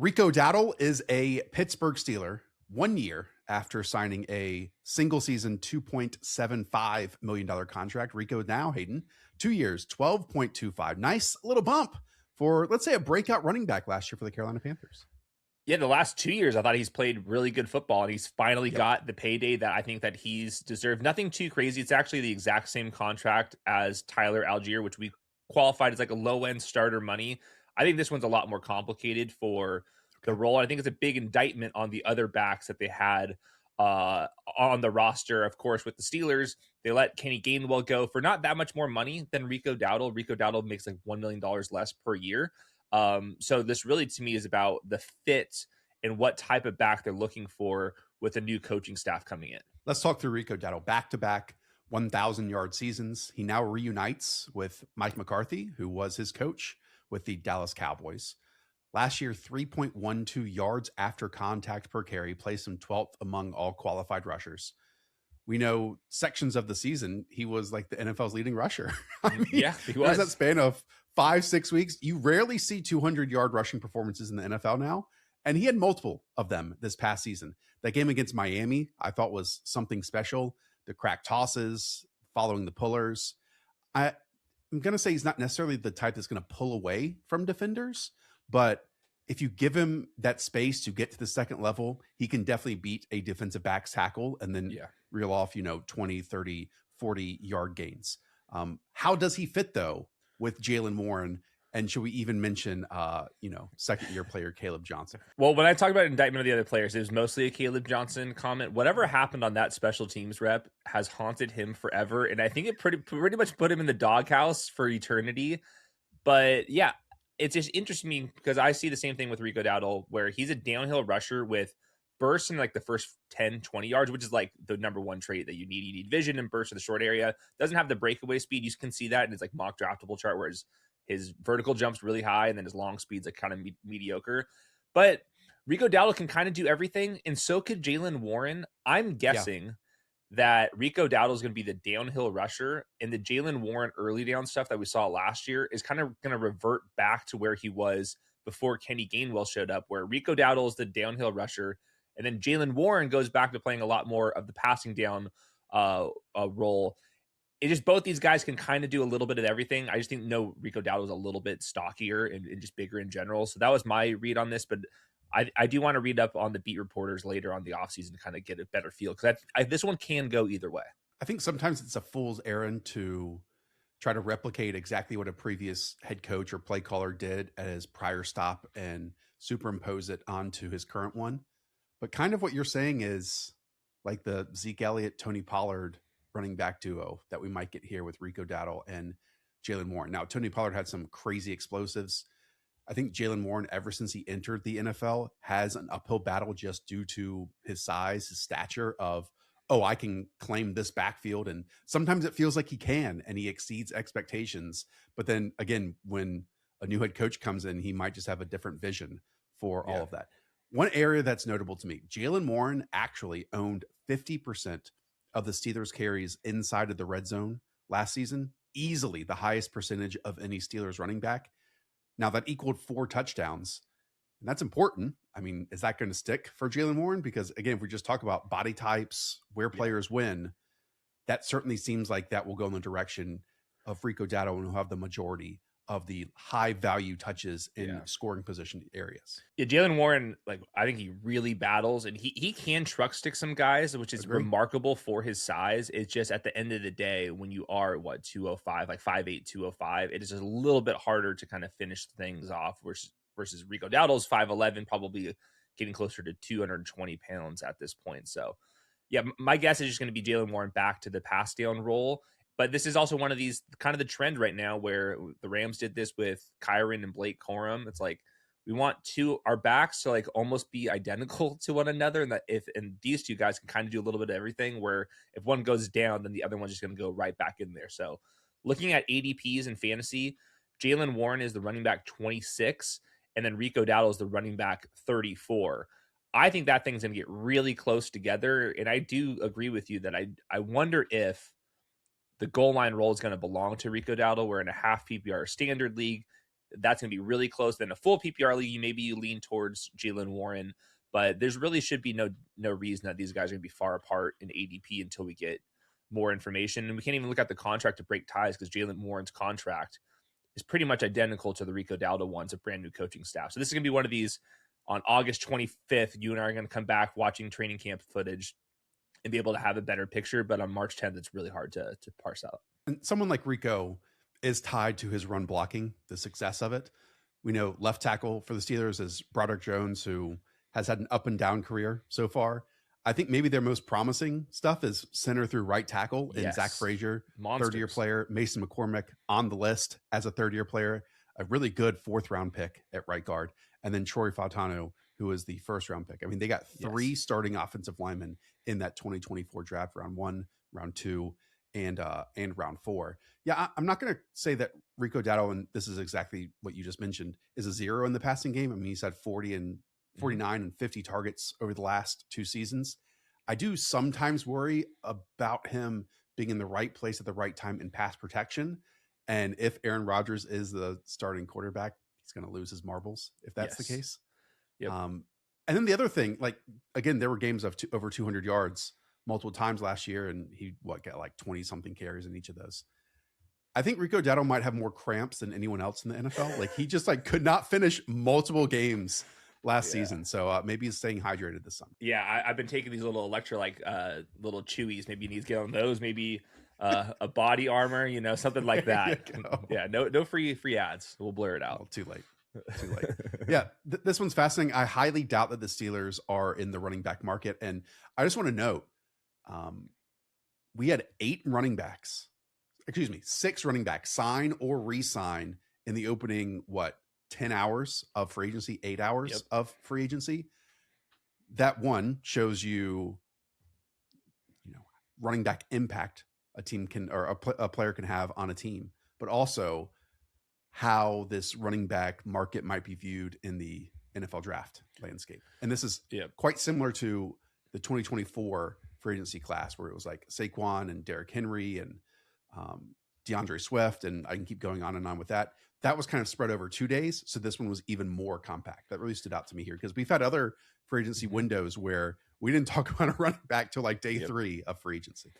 Rico Dowdle is a Pittsburgh Steeler 1 year after signing a single season $2.75 million contract. Rico now, Hayden, 2 years, 12.25. Nice little bump for, let's say, a breakout running back last year for the Carolina Panthers. Yeah, the last 2 years, I thought he's played really good football, and he's finally got the payday that I think that he's deserved. Nothing too crazy. It's actually the exact same contract as Tyler Algier, which we qualified as like a low-end starter money. I think this one's a lot more complicated for the role. I think it's a big indictment on the other backs that they had on the roster. Of course, with the Steelers, they let Kenny Gainwell go for not that much more money than Rico Dowdle. Rico Dowdle makes like $1 million less per year. So this really, to me, is about the fit and what type of back they're looking for with a new coaching staff coming in. Let's talk through Rico Dowdle. Back-to-back 1,000-yard seasons. He now reunites with Mike McCarthy, who was his coach with the Dallas Cowboys. Last year, 3.12 yards after contact per carry, placed him 12th among all qualified rushers. We know sections of the season, he was like the NFL's leading rusher. I mean, yeah, he was. There's that span of 5-6 weeks. You rarely see 200-yard rushing performances in the NFL now. And he had multiple of them this past season. That game against Miami, I thought was something special. The crack tosses, following the pullers. I'm going to say he's not necessarily the type that's going to pull away from defenders, but if you give him that space to get to the second level, he can definitely beat a defensive back's tackle and then reel off, 20, 30, 40-yard gains. How does he fit, though, with Jaylen Warren? And should we even mention, second-year player Kaleb Johnson? Well, when I talk about indictment of the other players, it was mostly a Kaleb Johnson comment. Whatever happened on that special teams rep has haunted him forever, and I think it pretty much put him in the doghouse for eternity. But yeah, it's just interesting me because I see the same thing with Rico Dowdle, where he's a downhill rusher with bursts in like the first 10, 20 yards, which is like the number one trait that you need. You need vision and burst in the short area. Doesn't have the breakaway speed. You can see that in his like mock draftable chart, where his vertical jumps really high, and then his long speed's like kind of mediocre. But Rico Dowdle can kind of do everything, and so could Jaylen Warren. I'm guessing that Rico Dowdle is going to be the downhill rusher, and the Jaylen Warren early down stuff that we saw last year is kind of going to revert back to where he was before Kenny Gainwell showed up, where Rico Dowdle is the downhill rusher, and then Jaylen Warren goes back to playing a lot more of the passing down role. It just, both these guys can kind of do a little bit of everything. I just think Rico Dowdle is a little bit stockier and just bigger in general. So that was my read on this, but I do want to read up on the beat reporters later on the offseason to kind of get a better feel, because this one can go either way. I think sometimes it's a fool's errand to try to replicate exactly what a previous head coach or play caller did at his prior stop and superimpose it onto his current one. But kind of what you're saying is like the Zeke Elliott, Tony Pollard running back duo that we might get here with Rico Dowdle and Jaylen Warren. Now, Tony Pollard had some crazy explosives. I think Jaylen Warren, ever since he entered the NFL, has an uphill battle just due to his size, his stature of, I can claim this backfield. And sometimes it feels like he can, and he exceeds expectations. But then again, when a new head coach comes in, he might just have a different vision for all of that. One area that's notable to me, Jaylen Warren actually owned 50% of the Steelers' carries inside of the red zone last season, easily the highest percentage of any Steelers running back. Now that equaled 4 touchdowns, and that's important. I mean, is that going to stick for Jaylen Warren? Because again, if we just talk about body types, where players win, that certainly seems like that will go in the direction of Rico Dowdle, and will have the majority of the high value touches in scoring position areas. Yeah, Jaylen Warren, I think he really battles, and he can truck stick some guys, which is remarkable for his size. It's just at the end of the day, when you are 205, like 5'8", 205, it is just a little bit harder to kind of finish things off versus Rico Dowdle's 5'11", probably getting closer to 220 pounds at this point. So yeah, my guess is just going to be Jaylen Warren back to the pass down role. But this is also one of these kind of the trend right now, where the Rams did this with Kyron and Blake Corum. It's like, we want our backs to almost be identical to one another. And these two guys can kind of do a little bit of everything, where if one goes down, then the other one's just going to go right back in there. So looking at ADPs in fantasy, Jaylen Warren is the running back 26, and then Rico Dowdle is the running back 34. I think that thing's going to get really close together. And I do agree with you that I wonder if the goal line role is going to belong to Rico Dowdle. We're in a half PPR standard league. that's going to be really close. Then a full PPR league, maybe you lean towards Jaylen Warren, but there's really should be no reason that these guys are going to be far apart in ADP until we get more information. And we can't even look at the contract to break ties because Jaylen Warren's contract is pretty much identical to the Rico Dowdle one's a brand new coaching staff. So this is going to be one of these on August 25th. You and I are going to come back watching training camp footage and be able to have a better picture. But on March 10th, it's really hard to parse out. And someone like Rico is tied to his run blocking, the success of it. We know left tackle for the Steelers is Broderick Jones, who has had an up and down career so far. I think maybe their most promising stuff is center through right tackle in Zach Frazier, third-year player. Mason McCormick on the list as a third-year player, a really good fourth-round pick at right guard. And then Troy Fautanu, who is the first-round pick. I mean, they got three starting offensive linemen in that 2024 draft, round 1, round 2, and round 4. Yeah, I'm not going to say that Rico Dowdle, and this is exactly what you just mentioned, is a zero in the passing game. I mean, he's had 49 and 50 targets over the last 2 seasons. I do sometimes worry about him being in the right place at the right time in pass protection. And if Aaron Rodgers is the starting quarterback, he's going to lose his marbles if that's the case. Yep. And then the other thing, like, again, there were games of over 200 yards multiple times last year, and he got like 20 something carries in each of those. I think Rico Dowdle might have more cramps than anyone else in the NFL. Like, he just could not finish multiple games last season. So maybe he's staying hydrated this summer. Yeah, I've been taking these little electrolyte little chewies. Maybe you need to get on those. Maybe a body armor, something like that. Yeah, no free ads. We'll blur it out. Oh, too late. Yeah, this one's fascinating. I highly doubt that the Steelers are in the running back market. And I just want to note, we had 6 running backs sign or re-sign in the opening, 10 hours of free agency, 8 hours of free agency. That one shows you, running back impact a team can, or a player can have on a team, but also how this running back market might be viewed in the NFL draft landscape. And this is quite similar to the 2024 free agency class, where it was like Saquon and Derrick Henry and DeAndre Swift, and I can keep going on and on with that. That was kind of spread over 2 days. So this one was even more compact. That really stood out to me here, because we've had other free agency windows where we didn't talk about a running back till like day 3 of free agency.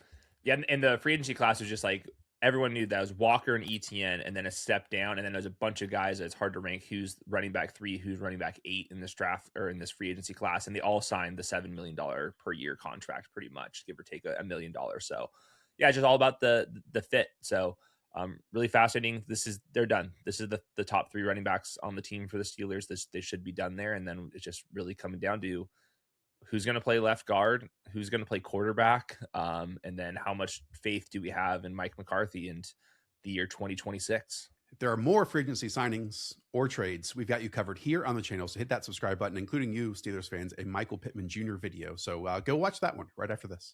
Yeah, and the free agency class was just like, everyone knew that was Walker and ETN, and then a step down, and then there's a bunch of guys that it's hard to rank who's running back 3, who's running back 8 in this draft or in this free agency class, and they all signed the $7 million per year contract, pretty much, give or take $1 million. So yeah, it's just all about the fit. So really fascinating. They're done. This is the top 3 running backs on the team for the Steelers. They should be done there, and then it's just really coming down to who's going to play left guard, who's going to play quarterback, and then how much faith do we have in Mike McCarthy and the year 2026. If there are more free agency signings or trades, we've got you covered here on the channel. So hit that subscribe button, including you, Steelers fans, a Michael Pittman Jr. video. So go watch that one right after this.